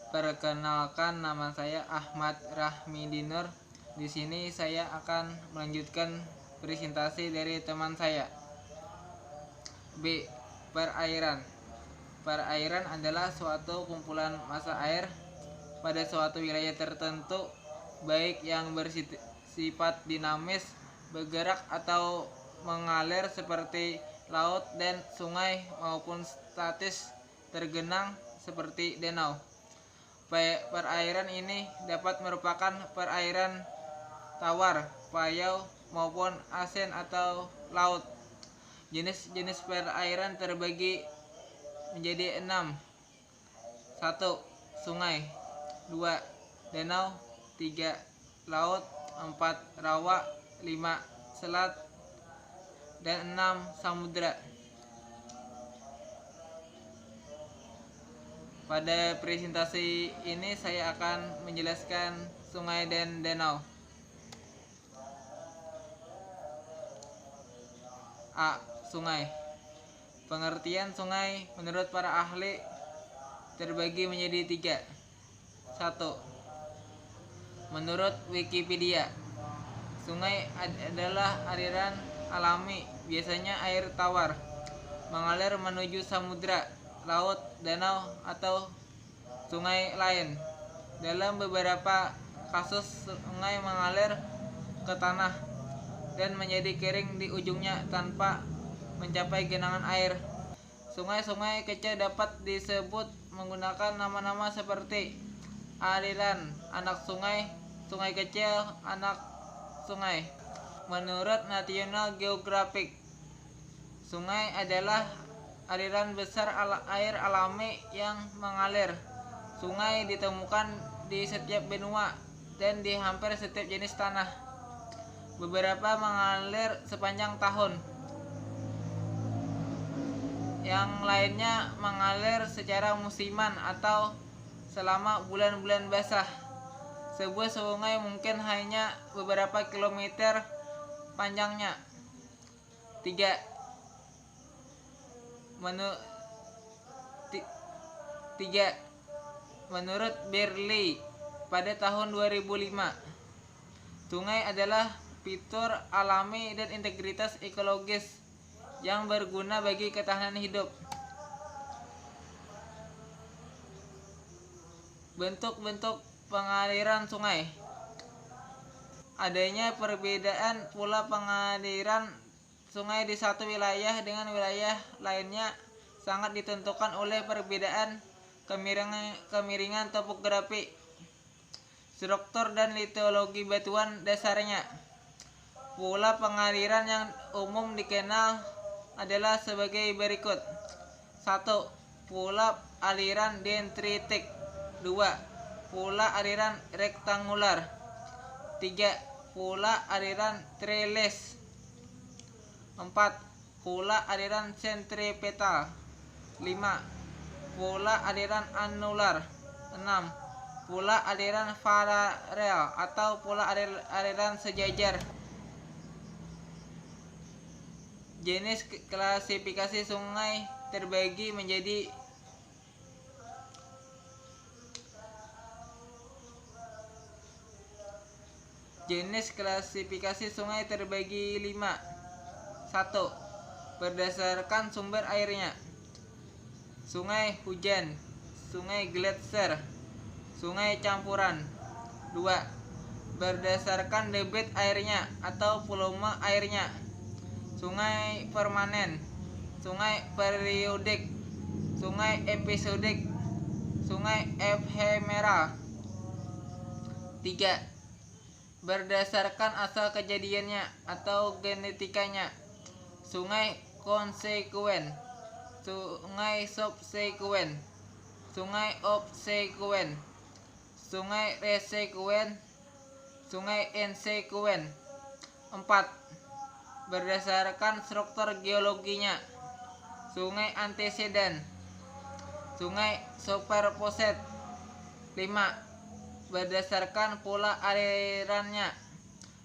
Perkenalkan, nama saya Ahmad Rahmi Dinur. Di sini saya akan melanjutkan presentasi dari teman saya. B. Perairan. Perairan adalah suatu kumpulan massa air pada suatu wilayah tertentu, baik yang bersifat dinamis, bergerak atau mengalir seperti laut dan sungai, maupun statis, tergenang seperti danau. Perairan ini dapat merupakan perairan tawar, payau, maupun asin atau laut. Jenis-jenis perairan terbagi menjadi 6. 1. Sungai. 2. Danau. 3. Laut. 4. Rawa. 5. Selat. Dan 6. Samudra. Pada presentasi ini saya akan menjelaskan sungai dan danau. A. Sungai. Pengertian sungai menurut para ahli terbagi menjadi 3. 1. Menurut Wikipedia, sungai adalah aliran alami, biasanya air tawar, mengalir menuju samudra, laut, danau, atau sungai lain. Dalam beberapa kasus, sungai mengalir ke tanah dan menjadi kering di ujungnya tanpa mencapai genangan air. Sungai-sungai kecil dapat disebut menggunakan nama-nama seperti aliran, anak sungai, sungai kecil, anak sungai. Menurut National Geographic, sungai adalah aliran besar air alami yang mengalir. Sungai ditemukan di setiap benua dan di hampir setiap jenis tanah. Beberapa mengalir sepanjang tahun, yang lainnya mengalir secara musiman atau selama bulan-bulan basah. Sebuah sungai mungkin hanya beberapa kilometer panjangnya. 3. Menurut Berley pada tahun 2005, sungai adalah fitur alami dan integritas ekologis yang berguna bagi ketahanan hidup. Bentuk-bentuk pengaliran sungai. Adanya perbedaan pula pengaliran sungai di satu wilayah dengan wilayah lainnya sangat ditentukan oleh perbedaan kemiringan topografi, struktur, dan litologi batuan dasarnya. Pola pengaliran yang umum dikenal adalah sebagai berikut. 1. Pola aliran dendritik. 2. Pola aliran rektangular. 3. Pola aliran trellis. 4. Pola aliran sentripetal. 5. Pola aliran anular. 6. Pola aliran paralel atau pola aliran sejajar. Jenis klasifikasi sungai terbagi menjadi Jenis klasifikasi sungai terbagi 5. 1. Berdasarkan sumber airnya. Sungai hujan, sungai gletser, sungai campuran. 2. Berdasarkan debit airnya atau volume airnya. Sungai permanen, sungai periodik, sungai episodik, sungai efemeral. 3. Berdasarkan asal kejadiannya atau genetikanya. Sungai konsekuen, sungai subsekuen, sungai obsekuen, sungai resekuen, sungai ensekuen. 4. Berdasarkan struktur geologinya. Sungai antecedan, sungai superposet. 5. Berdasarkan pola alirannya,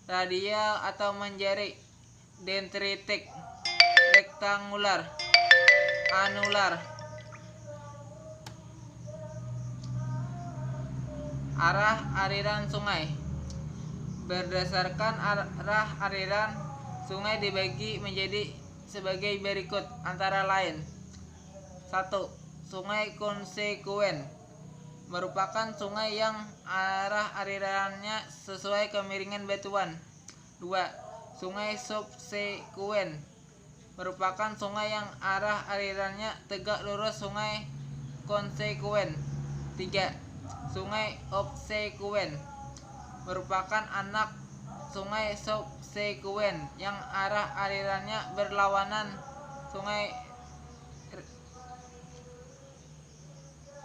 radial atau menjari, dendritik, rektangular, anular. Arah aliran sungai. Berdasarkan arah aliran sungai dibagi menjadi sebagai berikut antara lain. 1. Sungai konsekuen merupakan sungai yang arah alirannya sesuai kemiringan batuan. 2. Sungai subsekuen merupakan sungai yang arah alirannya tegak lurus sungai konsekuen. 3. Sungai obsekuen merupakan anak sungai subsekuen yang arah alirannya berlawanan sungai.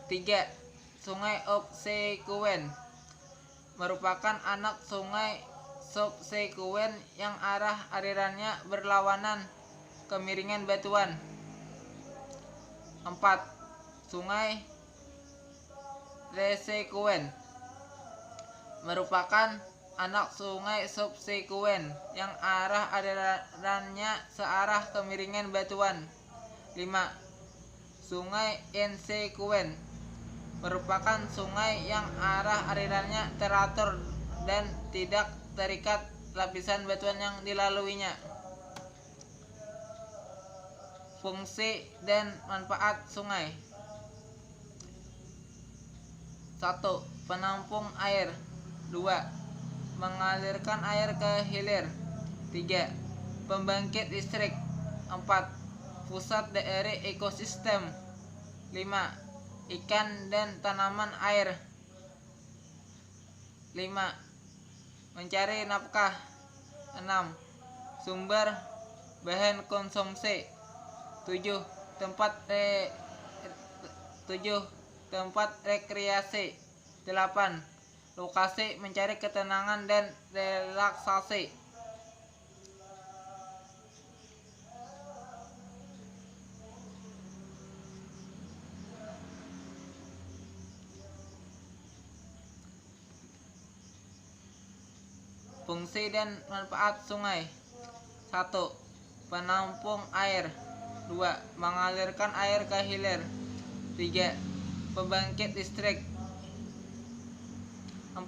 3. Sungai obsekuen merupakan anak sungai subsekuen yang arah alirannya berlawanan kemiringan batuan. 4. Sungai resekuen merupakan anak sungai subsekuen yang arah alirannya searah kemiringan batuan. 5. Sungai ensekuen merupakan sungai yang arah alirannya teratur dan tidak terikat lapisan batuan yang dilaluinya. Fungsi dan manfaat sungai. 1. Penampung air. 2. Mengalirkan air ke hilir. 3. Pembangkit listrik. 4. Pusat dari ekosistem. 5. Ikan dan tanaman air. 5. Mencari nafkah. 6. Sumber bahan konsumsi. 7. Tempat rekreasi. 8. Lokasi mencari ketenangan dan relaksasi. Fungsi dan manfaat sungai. 1. Penampung air. 2. Mengalirkan air ke hilir. 3. Pembangkit listrik. 4.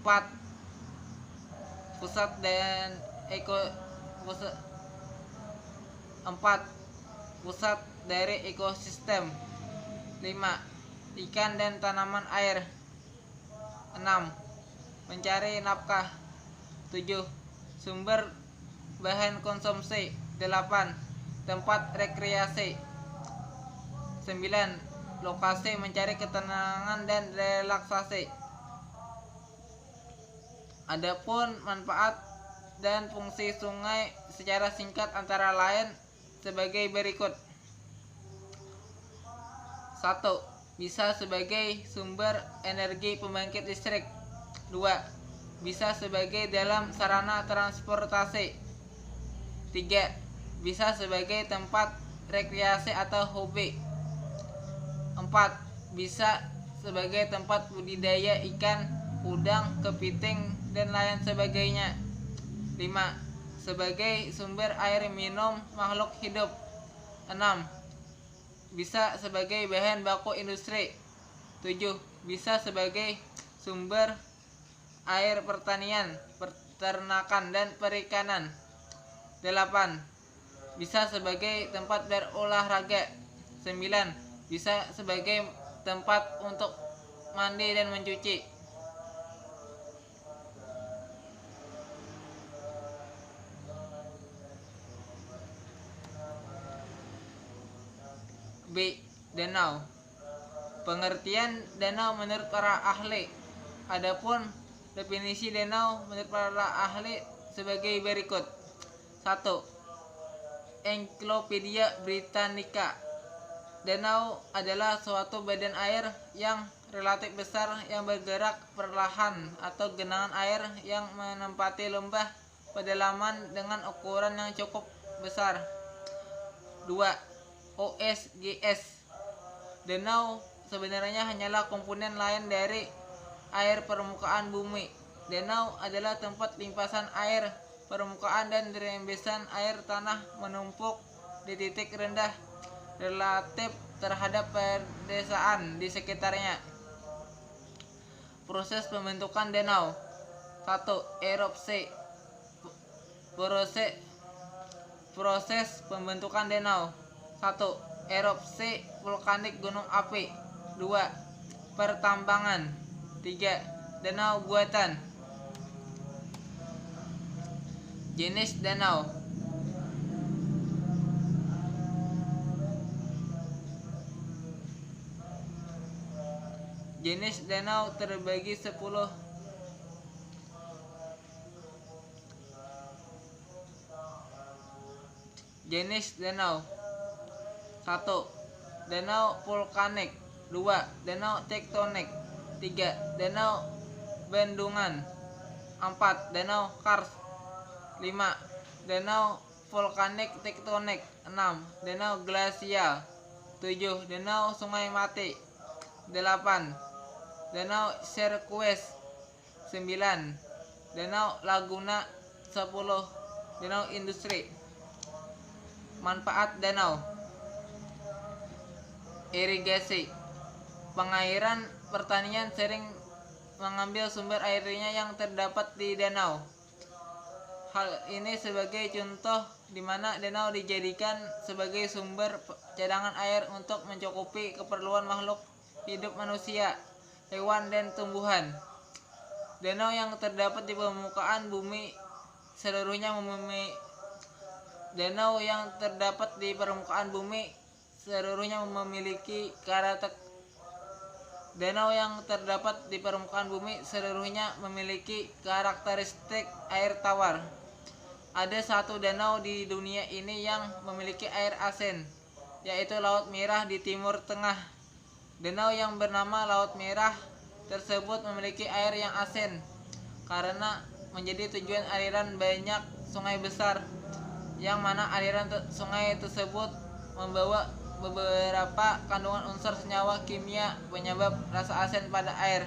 Pusat dari ekosistem. 5. Ikan dan tanaman air. 6. Mencari nafkah. 7. Sumber bahan konsumsi. 8. Tempat rekreasi. 9. Lokasi mencari ketenangan dan relaksasi. Adapun manfaat dan fungsi sungai secara singkat antara lain sebagai berikut. 1. Bisa sebagai sumber energi pembangkit listrik. 2. Bisa sebagai dalam sarana transportasi. 3. Bisa sebagai tempat rekreasi atau hobi. 4. Bisa sebagai tempat budidaya ikan, udang, kepiting, dan lain sebagainya. 5. Sebagai sumber air minum makhluk hidup. 6. Bisa sebagai bahan baku industri. 7. Bisa sebagai sumber air pertanian, peternakan, dan perikanan. 8. Bisa sebagai tempat berolahraga. 9. Bisa sebagai tempat untuk mandi dan mencuci. B. Danau. Pengertian danau menurut para ahli. Adapun definisi danau menurut para ahli sebagai berikut. 1. Encyclopedia Britannica. Danau adalah suatu badan air yang relatif besar yang bergerak perlahan atau genangan air yang menempati lembah pedalaman dengan ukuran yang cukup besar. 2. OSGS. Danau sebenarnya hanyalah komponen lain dari air permukaan bumi. Danau adalah tempat limpasan air permukaan dan rembesan air tanah menumpuk di titik rendah relatif terhadap pedesaan di sekitarnya. Proses pembentukan danau. 1. Erupsi. Proses pembentukan danau. 1. Erupsi vulkanik gunung api. 2. Pertambangan. 3. Danau buatan. Jenis danau. Jenis danau terbagi 10. Jenis danau. 1. Danau vulkanik. 2. Danau tektonik. 3. Danau bendungan. 4. Danau kars. 5. Danau vulkanik tektonik. 6. Danau glasial. 7. Danau sungai mati. 8. Danau sirkuit. 9. Danau laguna. 10. Danau industri. Manfaat danau. Irigasi. Pengairan pertanian sering mengambil sumber airnya yang terdapat di danau. Hal ini sebagai contoh di mana danau dijadikan sebagai sumber cadangan air untuk mencukupi keperluan makhluk hidup manusia, hewan, dan tumbuhan. Danau yang terdapat di permukaan bumi seluruhnya memiliki karakteristik air tawar. Ada satu danau di dunia ini yang memiliki air asin, yaitu Laut Merah di Timur Tengah. Danau yang bernama Laut Merah tersebut memiliki air yang asin karena menjadi tujuan aliran banyak sungai besar, yang mana aliran sungai tersebut membawa beberapa kandungan unsur senyawa kimia penyebab rasa asin pada air.